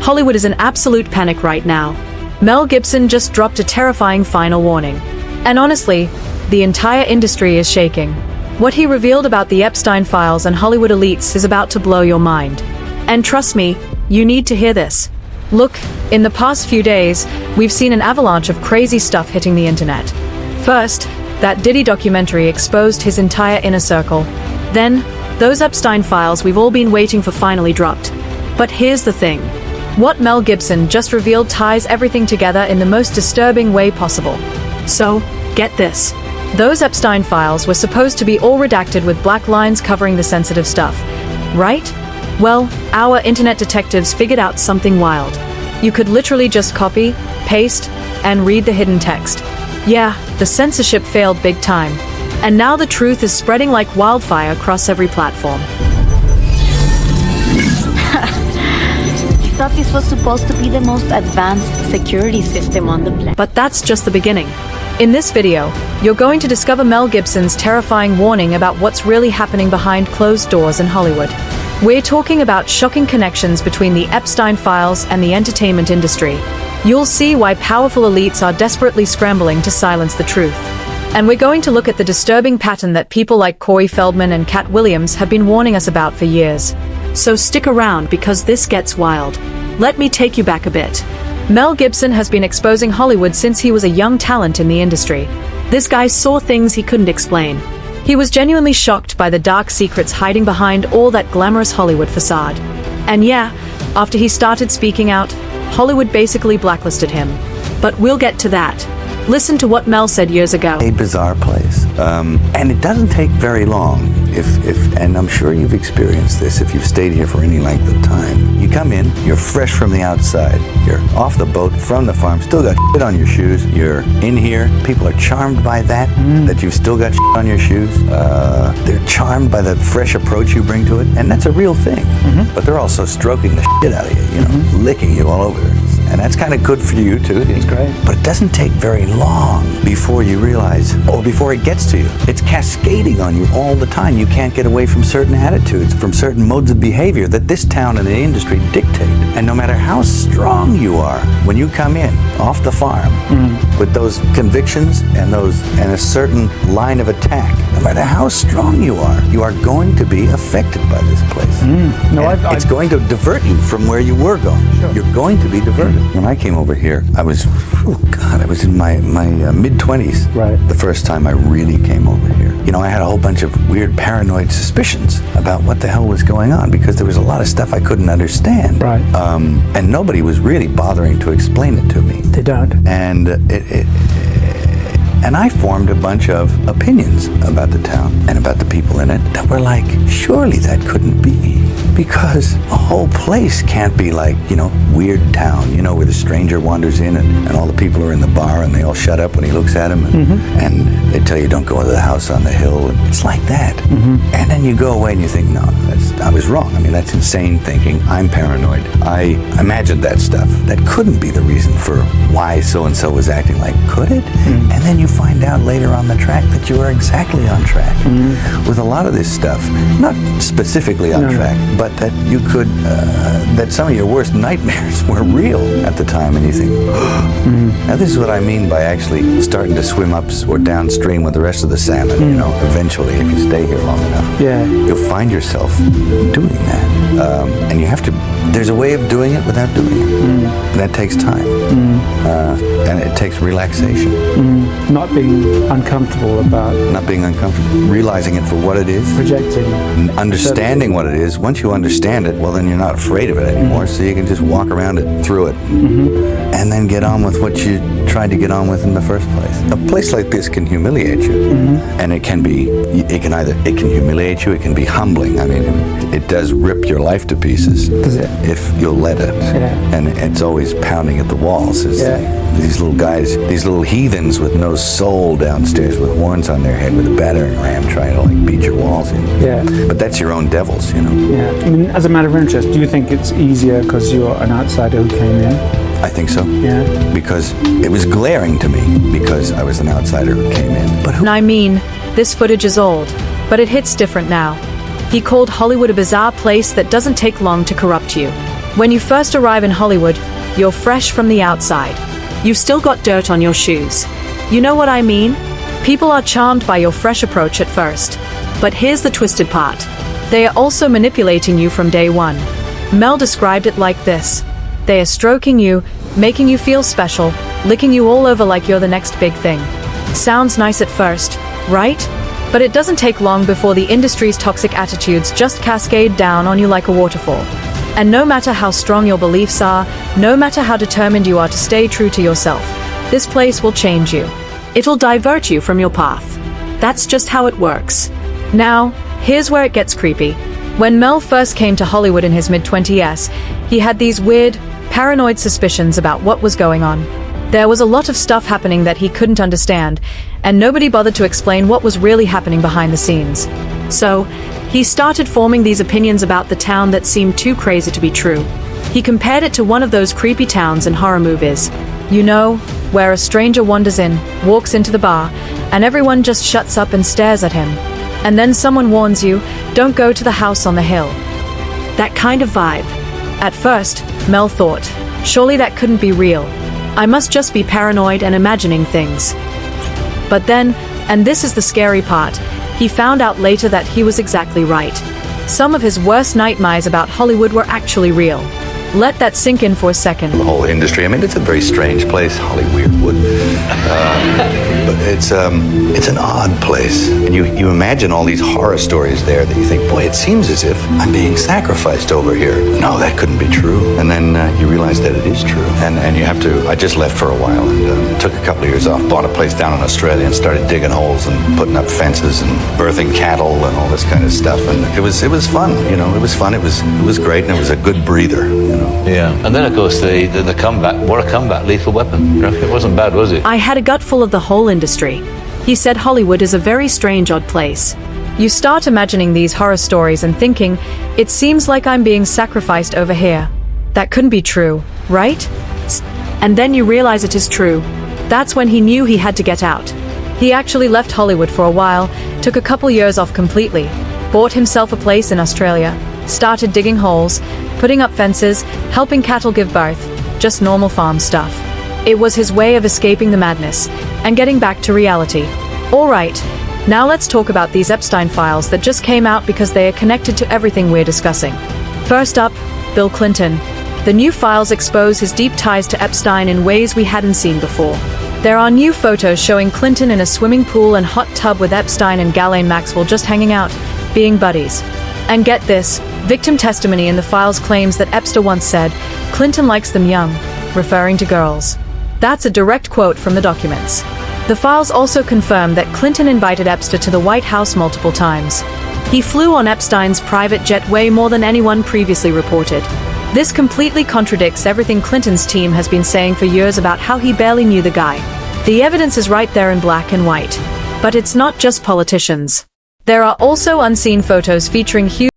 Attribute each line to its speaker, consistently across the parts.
Speaker 1: Hollywood is in absolute panic right now. Mel Gibson just dropped a terrifying final warning. And honestly, the entire industry is shaking. What he revealed about the Epstein files and Hollywood elites is about to blow your mind. And trust me, you need to hear this. Look, in the past few days, we've seen an avalanche of crazy stuff hitting the internet. First, that Diddy documentary exposed his entire inner circle. Then, those Epstein files we've all been waiting for finally dropped. But here's the thing. What Mel Gibson just revealed ties everything together in the most disturbing way possible. So, get this. Those Epstein files were supposed to be all redacted with black lines covering the sensitive stuff, right? Well, our internet detectives figured out something wild. You could literally just copy, paste, and read the hidden text. Yeah, the censorship failed big time. And now the truth is spreading like wildfire across every platform.
Speaker 2: I thought this was supposed to be the most advanced security system on the planet.
Speaker 1: But that's just the beginning. In this video, you're going to discover Mel Gibson's terrifying warning about what's really happening behind closed doors in Hollywood. We're talking about shocking connections between the Epstein files and the entertainment industry. You'll see why powerful elites are desperately scrambling to silence the truth. And we're going to look at the disturbing pattern that people like Corey Feldman and Cat Williams have been warning us about for years. So stick around because this gets wild. Let me take you back a bit. Mel Gibson has been exposing Hollywood since he was a young talent in the industry. This guy saw things he couldn't explain. He was genuinely shocked by the dark secrets hiding behind all that glamorous Hollywood facade. And yeah, after he started speaking out, Hollywood basically blacklisted him. But we'll get to that. Listen to what Mel said years ago.
Speaker 3: A bizarre place. And it doesn't take very long, and I'm sure you've experienced this if you've stayed here for any length of time. You come in, you're fresh from the outside, you're off the boat, from the farm, still got shit on your shoes, you're in here, people are charmed by that you've still got shit on your shoes. They're charmed by the fresh approach you bring to it, and that's a real thing. But they're also stroking the shit out of you, licking you all over. And that's kind of good for you too.
Speaker 4: It's great.
Speaker 3: But it doesn't take very long before you realize, or before it gets to you. It's cascading on you all the time. You can't get away from certain attitudes, from certain modes of behavior that this town and the industry dictate. And no matter how strong you are, when you come in off the farm with those convictions and a certain line of attack, no matter how strong you are going to be affected by this place. It's going to divert you from where you were going.
Speaker 4: Sure.
Speaker 3: You're going to be diverted. When I came over here, I was in my mid-20s.
Speaker 4: Right.
Speaker 3: The first time I really came over here. I had a whole bunch of weird paranoid suspicions about what the hell was going on because there was a lot of stuff I couldn't understand.
Speaker 4: Right.
Speaker 3: And nobody was really bothering to explain it to me.
Speaker 4: They don't.
Speaker 3: And I formed a bunch of opinions about the town and about the people in it that were like, surely that couldn't be. Because a whole place can't be like, weird town, where the stranger wanders in and all the people are in the bar and they all shut up when he looks at them and they tell you don't go into the house on the hill. It's like that. And then you go away and you think, no, I was wrong. I mean, that's insane thinking. I'm paranoid. I imagined that stuff. That couldn't be the reason for why so-and-so was acting like, could it? And then you find out later on the track that you are exactly on track with a lot of this stuff. Not specifically on track, but that you could, that some of your worst nightmares were real at the time, and you think, now this is what I mean by actually starting to swim up or downstream with the rest of the salmon, eventually, if you stay here long enough.
Speaker 4: Yeah.
Speaker 3: You'll find yourself doing that. And you have to, there's a way of doing it without doing it. And that takes time. And it takes relaxation.
Speaker 4: Not being uncomfortable about...
Speaker 3: Not being uncomfortable. Realizing it for what it is.
Speaker 4: Projecting.
Speaker 3: Understanding what it is. Once you understand it, well, then you're not afraid of it anymore, so you can just walk around it, through it, and then get on with what you tried to get on with in the first place. A place like this can humiliate you, and it can humiliate you, it can be humbling. I mean, it does rip your life to pieces.
Speaker 4: Does it?
Speaker 3: If you'll let it.
Speaker 4: Yeah.
Speaker 3: And it's always pounding at the walls. These little guys, these little heathens with no soul downstairs with horns on their head with a battering ram trying to beat your walls in.
Speaker 4: Yeah.
Speaker 3: But that's your own devils,
Speaker 4: Yeah. I mean, as a matter of interest, do you think it's easier because you're an outsider who came in?
Speaker 3: I think so.
Speaker 4: Yeah.
Speaker 3: Because it was glaring to me because I was an outsider who came in. But
Speaker 1: I mean, this footage is old, but it hits different now. He called Hollywood a bizarre place that doesn't take long to corrupt you. When you first arrive in Hollywood, you're fresh from the outside. You've still got dirt on your shoes. You know what I mean? People are charmed by your fresh approach at first. But here's the twisted part. They are also manipulating you from day one. Mel described it like this. They are stroking you, making you feel special, licking you all over like you're the next big thing. Sounds nice at first, right? But it doesn't take long before the industry's toxic attitudes just cascade down on you like a waterfall. And no matter how strong your beliefs are, no matter how determined you are to stay true to yourself, this place will change you. It'll divert you from your path. That's just how it works. Now, here's where it gets creepy. When Mel first came to Hollywood in his mid-20s, he had these weird, paranoid suspicions about what was going on. There was a lot of stuff happening that he couldn't understand, and nobody bothered to explain what was really happening behind the scenes. So, he started forming these opinions about the town that seemed too crazy to be true. He compared it to one of those creepy towns in horror movies. You know, where a stranger wanders in, walks into the bar, and everyone just shuts up and stares at him. And then someone warns you, don't go to the house on the hill. That kind of vibe. At first, Mel thought, surely that couldn't be real. I must just be paranoid and imagining things. But then, and this is the scary part, he found out later that he was exactly right. Some of his worst nightmares about Hollywood were actually real. Let that sink in for a second.
Speaker 3: The whole industry, I mean, it's a very strange place, Hollywood. But it's an odd place. And you imagine all these horror stories there that you think, boy, it seems as if I'm being sacrificed over here. No, that couldn't be true. And then you realize that it is true. And you have to, I just left for a while and took a couple of years off, bought a place down in Australia and started digging holes and putting up fences and birthing cattle and all this kind of stuff. And it was fun, you know, it was fun. It was great, and it was a good breather, you know.
Speaker 5: Yeah, and then of course the comeback, what a comeback, Lethal Weapon. It wasn't bad, was it?
Speaker 1: I had a gut full of the whole industry. He said Hollywood is a very strange, odd place. You start imagining these horror stories and thinking, it seems like I'm being sacrificed over here. That couldn't be true, right? And then you realize it is true. That's when he knew he had to get out. He actually left Hollywood for a while, took a couple years off completely, bought himself a place in Australia, started digging holes, putting up fences, helping cattle give birth, just normal farm stuff. It was his way of escaping the madness and getting back to reality. Alright, now let's talk about these Epstein files that just came out because they are connected to everything we're discussing. First up, Bill Clinton. The new files expose his deep ties to Epstein in ways we hadn't seen before. There are new photos showing Clinton in a swimming pool and hot tub with Epstein and Ghislaine Maxwell just hanging out, being buddies. And get this, victim testimony in the files claims that Epstein once said, Clinton likes them young, referring to girls. That's a direct quote from the documents. The files also confirm that Clinton invited Epstein to the White House multiple times. He flew on Epstein's private jet way more than anyone previously reported. This completely contradicts everything Clinton's team has been saying for years about how he barely knew the guy. The evidence is right there in black and white. But it's not just politicians. There are also unseen photos featuring huge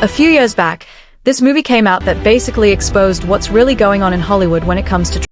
Speaker 1: A few years back, this movie came out that basically exposed what's really going on in Hollywood when it comes to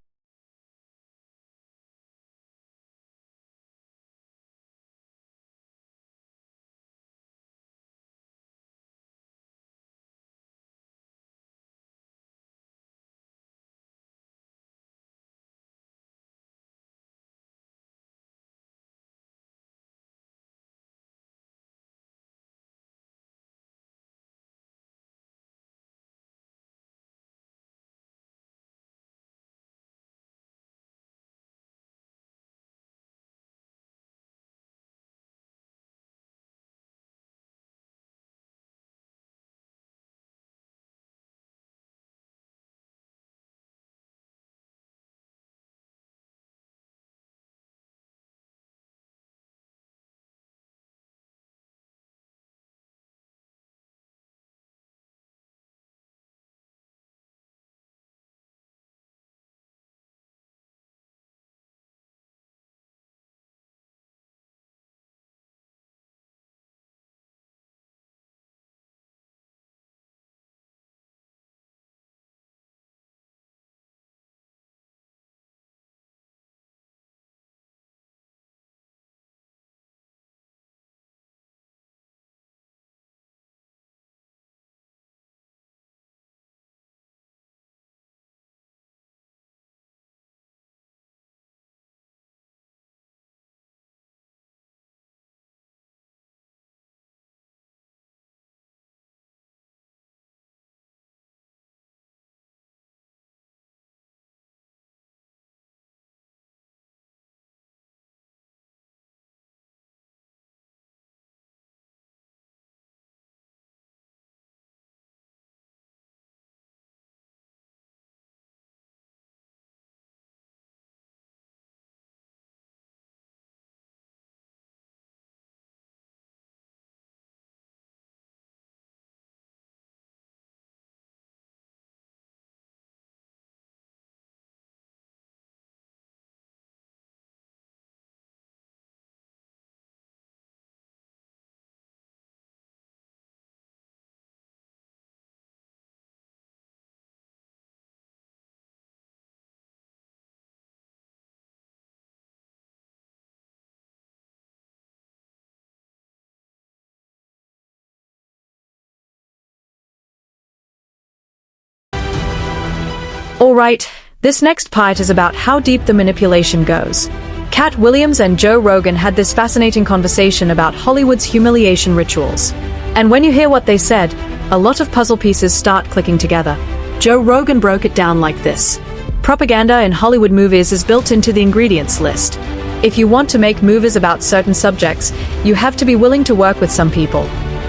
Speaker 1: Alright, this next part is about how deep the manipulation goes. Cat Williams and Joe Rogan had this fascinating conversation about Hollywood's humiliation rituals. And when you hear what they said, a lot of puzzle pieces start clicking together. Joe Rogan broke it down like this. Propaganda in Hollywood movies is built into the ingredients list. If you want to make movies about certain subjects, you have to be willing to work with some people.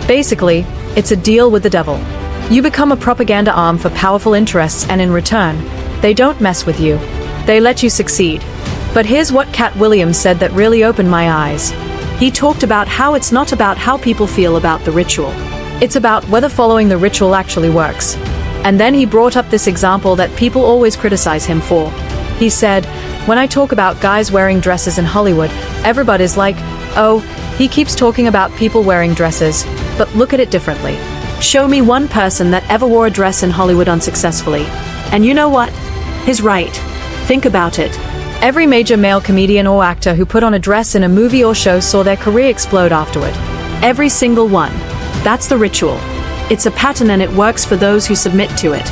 Speaker 1: Basically, it's a deal with the devil. You become a propaganda arm for powerful interests, and in return, they don't mess with you. They let you succeed. But here's what Cat Williams said that really opened my eyes. He talked about how it's not about how people feel about the ritual. It's about whether following the ritual actually works. And then he brought up this example that people always criticize him for. He said, when I talk about guys wearing dresses in Hollywood, everybody's like, oh, he keeps talking about people wearing dresses, but look at it differently. Show me one person that ever wore a dress in Hollywood unsuccessfully. And you know what? He's right. Think about it. Every major male comedian or actor who put on a dress in a movie or show saw their career explode afterward. Every single one. That's the ritual. It's a pattern and it works for those who submit to it.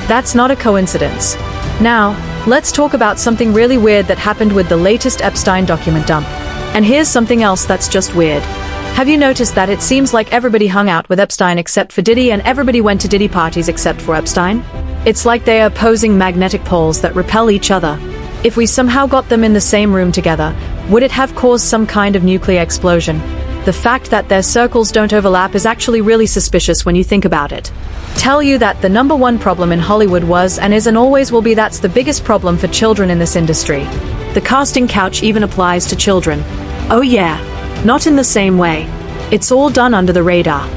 Speaker 1: That's not a coincidence. Now, let's talk about something really weird that happened with the latest Epstein document dump. And here's something else that's just weird. Have you noticed that it seems like everybody hung out with Epstein except for Diddy, and everybody went to Diddy parties except for Epstein? It's like they are opposing magnetic poles that repel each other. If we somehow got them in the same room together, would it have caused some kind of nuclear explosion? The fact that their circles don't overlap is actually really suspicious when you think about it. Tell you that the number one problem in Hollywood was and is and always will be that's the biggest problem for children in this industry. The casting couch even applies to children. Oh yeah, not in the same way. It's all done under the radar.